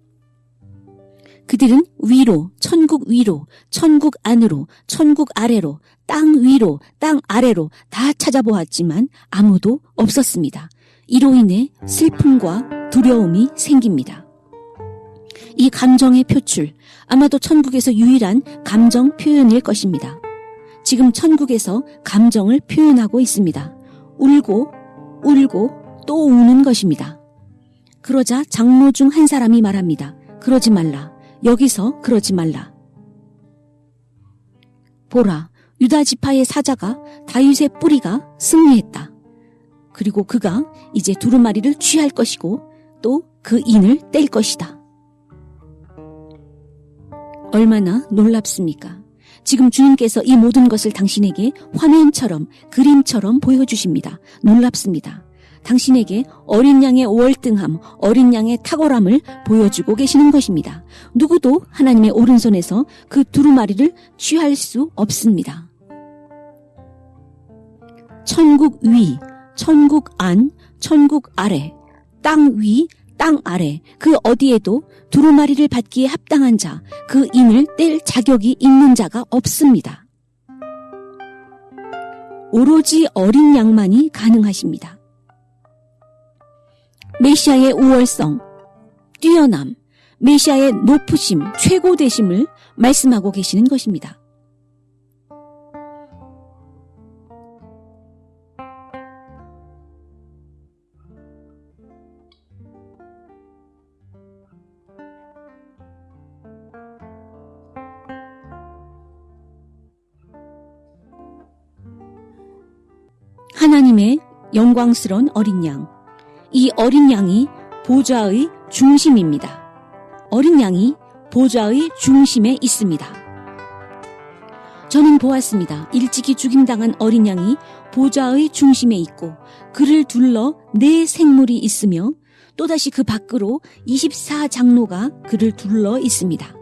그들은 위로, 천국 안으로, 천국 아래로, 땅 위로, 땅 아래로 다 찾아보았지만 아무도 없었습니다. 이로 인해 슬픔과 두려움이 생깁니다. 이 감정의 표출, 아마도 천국에서 유일한 감정 표현일 것입니다. 지금 천국에서 감정을 표현하고 있습니다. 울고 또 우는 것입니다. 그러자 장로 중 한 사람이 말합니다. 그러지 말라. 여기서 그러지 말라. 보라, 유다 지파의 사자가 다윗의 뿌리가 승리했다. 그리고 그가 이제 두루마리를 취할 것이고 또 그 인을 뗄 것이다. 얼마나 놀랍습니까? 지금 주님께서 이 모든 것을 당신에게 화면처럼, 그림처럼 보여주십니다. 놀랍습니다. 당신에게 어린 양의 월등함, 어린 양의 탁월함을 보여주고 계시는 것입니다. 누구도 하나님의 오른손에서 그 두루마리를 취할 수 없습니다. 천국 위, 천국 안, 천국 아래, 땅 위, 땅 아래, 그 어디에도 두루마리를 받기에 합당한 자, 그 인을 뗄 자격이 있는 자가 없습니다. 오로지 어린 양만이 가능하십니다. 메시아의 우월성, 뛰어남, 메시아의 높으심, 최고되심을 말씀하고 계시는 것입니다. 하나님의 영광스러운 어린 양, 이 어린 양이 보좌의 중심입니다. 어린 양이 보좌의 중심에 있습니다. 저는 보았습니다. 일찍이 죽임당한 어린 양이 보좌의 중심에 있고 그를 둘러 네 생물이 있으며 또다시 그 밖으로 24장로가 그를 둘러 있습니다.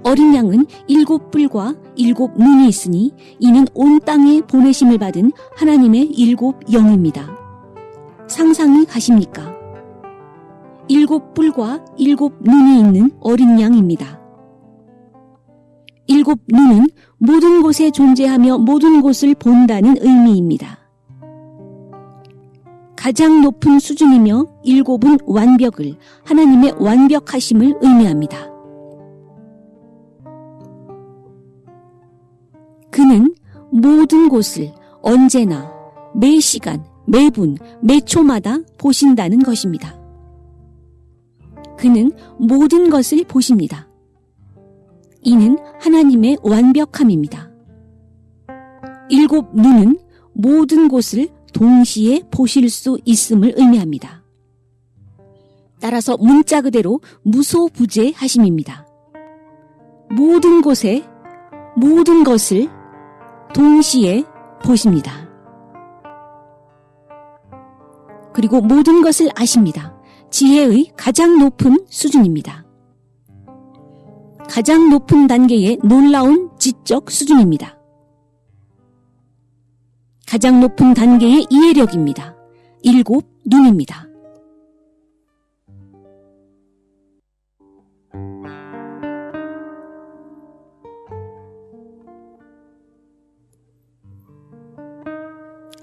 어린 양은 7뿔과 7눈이 있으니 이는 온 땅에 보내심을 받은 하나님의 7영입니다. 상상이 가십니까? 7뿔과 7눈이 있는 어린 양입니다. 7눈은 모든 곳에 존재하며 모든 곳을 본다는 의미입니다. 가장 높은 수준이며 7은 완벽을, 하나님의 완벽하심을 의미합니다. 그는 모든 곳을 언제나 매 시간, 매분, 매 초마다 보신다는 것입니다. 그는 모든 것을 보십니다. 이는 하나님의 완벽함입니다. 7눈은 모든 곳을 동시에 보실 수 있음을 의미합니다. 따라서 문자 그대로 무소부재하심입니다. 모든 곳에 모든 것을 동시에 보십니다. 그리고 모든 것을 아십니다. 지혜의 가장 높은 수준입니다. 가장 높은 단계의 놀라운 지적 수준입니다. 가장 높은 단계의 이해력입니다. 7눈입니다.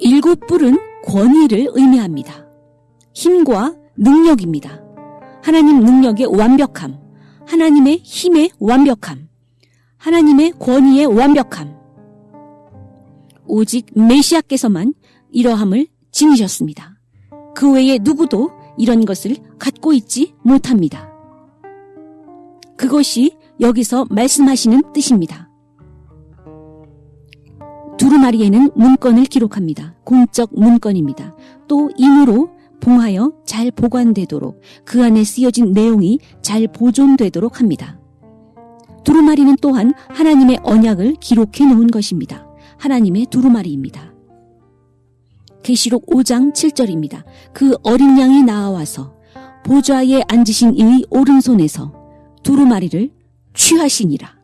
일곱 뿔은 권위를 의미합니다. 힘과 능력입니다. 하나님 능력의 완벽함, 하나님의 힘의 완벽함, 하나님의 권위의 완벽함. 오직 메시아께서만 이러함을 지니셨습니다. 그 외에 누구도 이런 것을 갖고 있지 못합니다. 그것이 여기서 말씀하시는 뜻입니다. 두루마리에는 문건을 기록합니다. 공적 문건입니다. 또 인으로 봉하여 잘 보관되도록 그 안에 쓰여진 내용이 잘 보존되도록 합니다. 두루마리는 또한 하나님의 언약을 기록해 놓은 것입니다. 하나님의 두루마리입니다. 계시록 5장 7절입니다. 그 어린 양이 나와서 보좌에 앉으신 이의 오른손에서 두루마리를 취하시니라.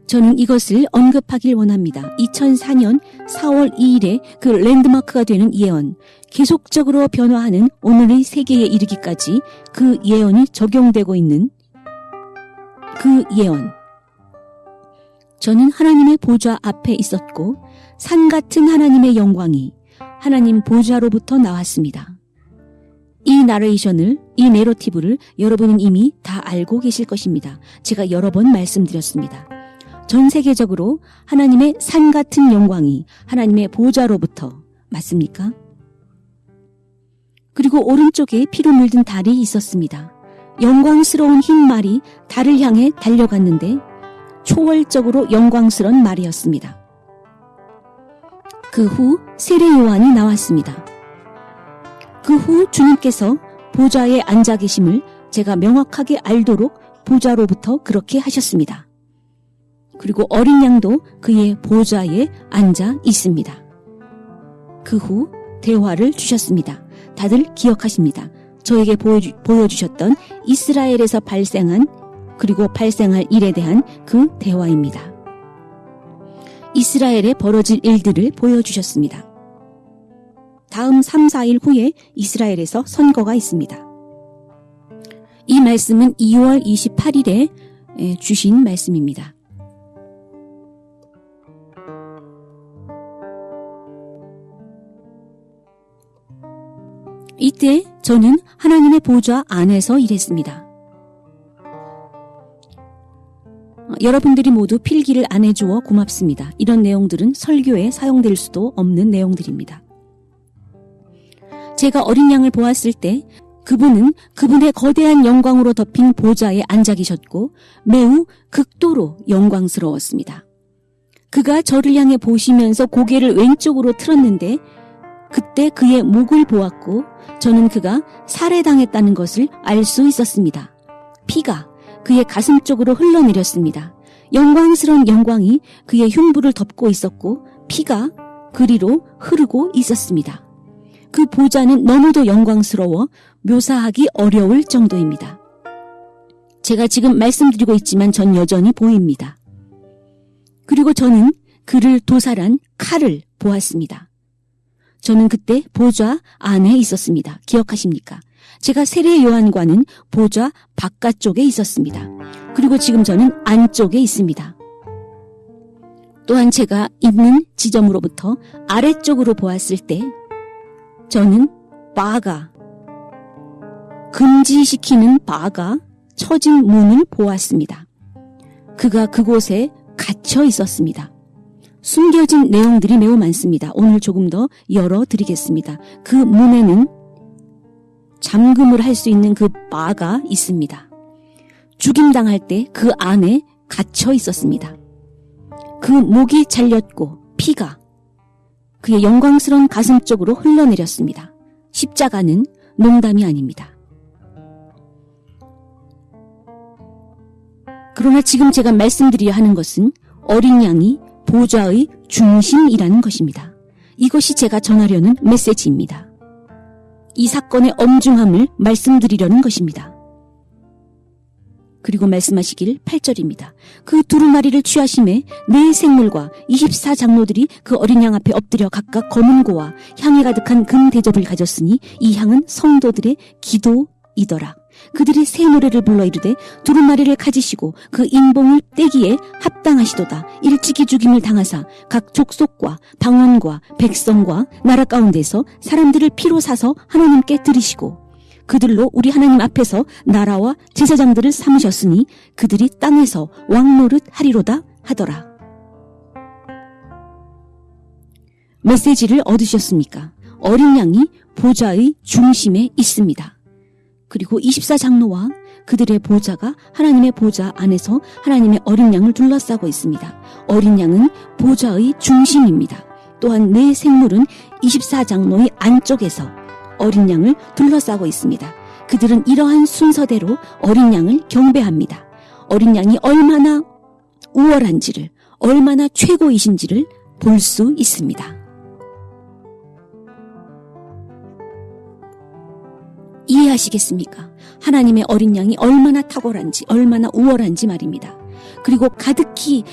저는 이것을 언급하길 원합니다. 2004년 4월 2일에 그 랜드마크가 되는 예언, 계속적으로 변화하는 오늘의 세계에 이르기까지 그 예언이 적용되고 있는 그 예언. 저는 하나님의 보좌 앞에 있었고 산 같은 하나님의 영광이 하나님 보좌로부터 나왔습니다. 이 나레이션을, 이 내러티브를 여러분은 이미 다 알고 계실 것입니다. 제가 여러 번 말씀드렸습니다. 전 세계적으로 하나님의 산 같은 영광이 하나님의 보좌로부터, 맞습니까? 그리고 오른쪽에 피로 물든 달이 있었습니다. 영광스러운 흰 말이 달을 향해 달려갔는데 초월적으로 영광스러운 말이었습니다. 그 후 세례 요한이 나왔습니다. 그 후 주님께서 보좌에 앉아 계심을 제가 명확하게 알도록 보좌로부터 그렇게 하셨습니다. 그리고 어린 양도 그의 보좌에 앉아 있습니다. 그 후 대화를 주셨습니다. 다들 기억하십니다. 저에게 보여주셨던 이스라엘에서 발생한 그리고 발생할 일에 대한 그 대화입니다. 이스라엘에 벌어질 일들을 보여주셨습니다. 다음 3, 4일 후에 이스라엘에서 선거가 있습니다. 이 말씀은 2월 28일에 주신 말씀입니다. 이때 저는 하나님의 보좌 안에서 일했습니다. 여러분들이 모두 필기를 안 해주어 고맙습니다. 이런 내용들은 설교에 사용될 수도 없는 내용들입니다. 제가 어린 양을 보았을 때 그분은 그분의 거대한 영광으로 덮인 보좌에 앉아 계셨고 매우 극도로 영광스러웠습니다. 그가 저를 향해 보시면서 고개를 왼쪽으로 틀었는데 그때 그의 목을 보았고 저는 그가 살해당했다는 것을 알 수 있었습니다. 피가 그의 가슴 쪽으로 흘러내렸습니다. 영광스러운 영광이 그의 흉부를 덮고 있었고 피가 그리로 흐르고 있었습니다. 그 보좌는 너무도 영광스러워 묘사하기 어려울 정도입니다. 제가 지금 말씀드리고 있지만 전 여전히 보입니다. 그리고 저는 그를 도살한 칼을 보았습니다. 저는 그때 보좌 안에 있었습니다. 기억하십니까? 제가 세례 요한과는 보좌 바깥쪽에 있었습니다. 그리고 지금 저는 안쪽에 있습니다. 또한 제가 있는 지점으로부터 아래쪽으로 보았을 때 저는 바가, 금지시키는 바가 쳐진 문을 보았습니다. 그가 그곳에 갇혀 있었습니다. 숨겨진 내용들이 매우 많습니다. 오늘 조금 더 열어드리겠습니다. 그 문에는 잠금을 할 수 있는 그 바가 있습니다. 죽임당할 때 그 안에 갇혀 있었습니다. 그 목이 잘렸고 피가 그의 영광스러운 가슴 쪽으로 흘러내렸습니다. 십자가는 농담이 아닙니다. 그러나 지금 제가 말씀드리려 하는 것은 어린 양이 보좌의 중심이라는 것입니다. 이것이 제가 전하려는 메시지입니다. 이 사건의 엄중함을 말씀드리려는 것입니다. 그리고 말씀하시길 8절입니다. 그 두루마리를 취하심에 네 생물과 24장로들이 그 어린 양 앞에 엎드려 각각 검은 고와 향이 가득한 금 대접을 가졌으니 이 향은 성도들의 기도이더라. 그들이 새 노래를 불러 이르되 두루마리를 가지시고 그 인봉을 떼기에 합당하시도다. 일찍이 죽임을 당하사 각 족속과 방언과 백성과 나라 가운데서 사람들을 피로 사서 하나님께 드리시고 그들로 우리 하나님 앞에서 나라와 제사장들을 삼으셨으니 그들이 땅에서 왕노릇 하리로다 하더라. 메시지를 얻으셨습니까? 어린 양이 보좌의 중심에 있습니다. 그리고 24장로와 그들의 보좌가 하나님의 보좌 안에서 하나님의 어린 양을 둘러싸고 있습니다. 어린 양은 보좌의 중심입니다. 또한 네 생물은 24장로의 안쪽에서 어린 양을 둘러싸고 있습니다. 그들은 이러한 순서대로 어린 양을 경배합니다. 어린 양이 얼마나 우월한지를, 얼마나 최고이신지를 볼 수 있습니다. 이해하시겠습니까? 하나님의 어린 양이 얼마나 탁월한지, 얼마나 우월한지 말입니다. 그리고 가득히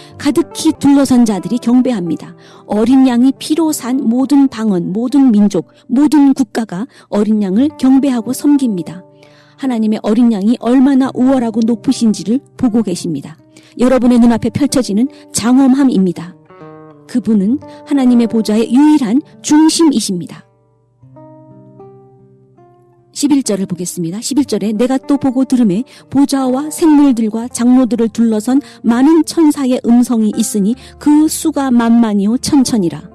둘러선 자들이 경배합니다. 어린 양이 피로 산 모든 방언, 모든 민족, 모든 국가가 어린 양을 경배하고 섬깁니다. 하나님의 어린 양이 얼마나 우월하고 높으신지를 보고 계십니다. 여러분의 눈앞에 펼쳐지는 장엄함입니다. 그분은 하나님의 보좌의 유일한 중심이십니다. 11절을 보겠습니다. 11절에 내가 또 보고 들음에 보좌와 생물들과 장로들을 둘러선 많은 천사의 음성이 있으니 그 수가 만만이요 천천이라.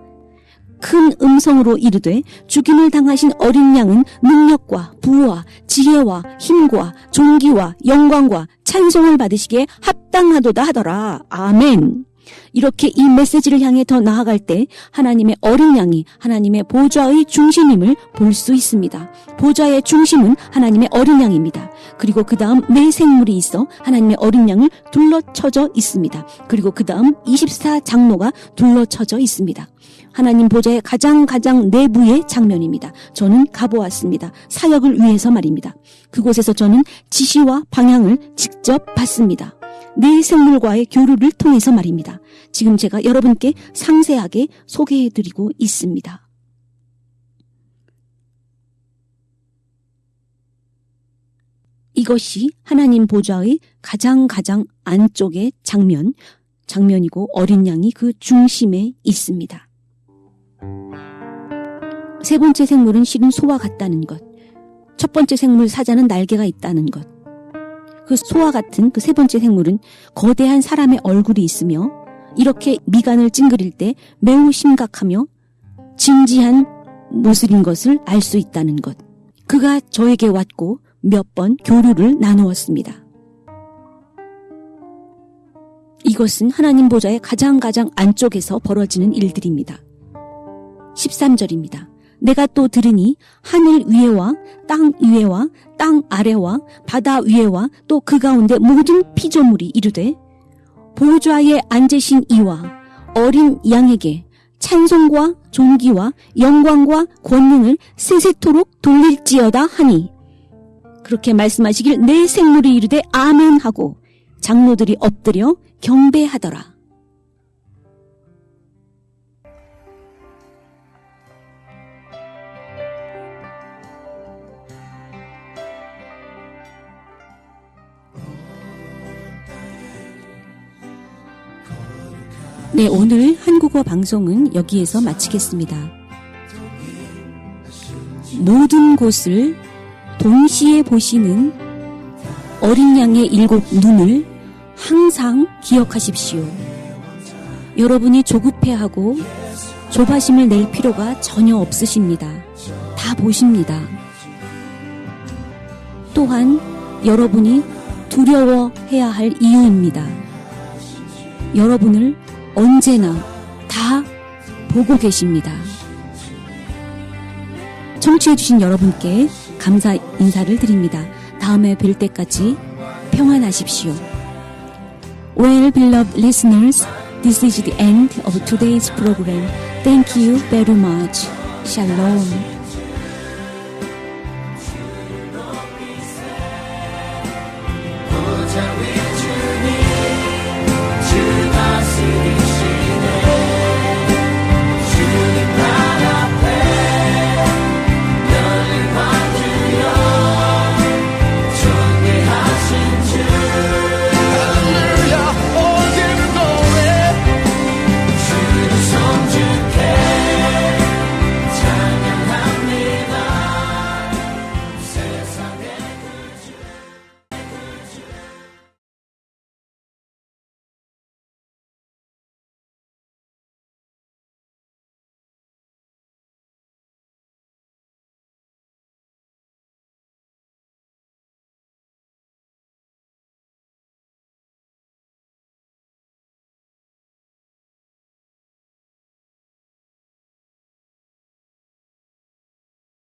큰 음성으로 이르되 죽임을 당하신 어린 양은 능력과 부와 지혜와 힘과 존귀와 영광과 찬송을 받으시기에 합당하도다 하더라. 아멘. 이렇게 이 메시지를 향해 더 나아갈 때 하나님의 어린 양이 하나님의 보좌의 중심임을 볼 수 있습니다. 보좌의 중심은 하나님의 어린 양입니다. 그리고 그 다음 네 생물이 있어 하나님의 어린 양을 둘러쳐져 있습니다. 그리고 그 다음 24장로가 둘러쳐져 있습니다. 하나님 보좌의 가장 내부의 장면입니다. 저는 가보았습니다. 사역을 위해서 말입니다. 그곳에서 저는 지시와 방향을 직접 받습니다. 네 생물과의 교류를 통해서 말입니다. 지금 제가 여러분께 상세하게 소개해드리고 있습니다. 이것이 하나님 보좌의 가장 안쪽의 장면이고 어린 양이 그 중심에 있습니다. 세 번째 생물은 실은 소와 같다는 것. 첫 번째 생물 사자는 날개가 있다는 것. 그 소와 같은 그 세 번째 생물은 거대한 사람의 얼굴이 있으며 이렇게 미간을 찡그릴 때 매우 심각하며 진지한 모습인 것을 알 수 있다는 것. 그가 저에게 왔고 몇 번 교류를 나누었습니다. 이것은 하나님 보좌의 가장 안쪽에서 벌어지는 일들입니다. 13절입니다. 내가 또 들으니 하늘 위에와 땅 위에와 땅 아래와 바다 위에와 또 그 가운데 모든 피조물이 이르되 보좌에 앉으신 이와 어린 양에게 찬송과 존귀와 영광과 권능을 세세토록 돌릴지어다 하니 그렇게 말씀하시길 네 생물이 이르되 아멘 하고 장로들이 엎드려 경배하더라. 네, 오늘 한국어 방송은 여기에서 마치겠습니다. 모든 곳을 동시에 보시는 어린 양의 7 눈을 항상 기억하십시오. 여러분이 조급해하고 조바심을 낼 필요가 전혀 없으십니다. 다 보십니다. 또한 여러분이 두려워해야 할 이유입니다. 여러분을 언제나 다 보고 계십니다. 청취해주신 여러분께 감사 인사를 드립니다. 다음에 뵐 때까지 평안하십시오. Well, beloved listeners, this is the end of today's program. Thank you very much. Shalom.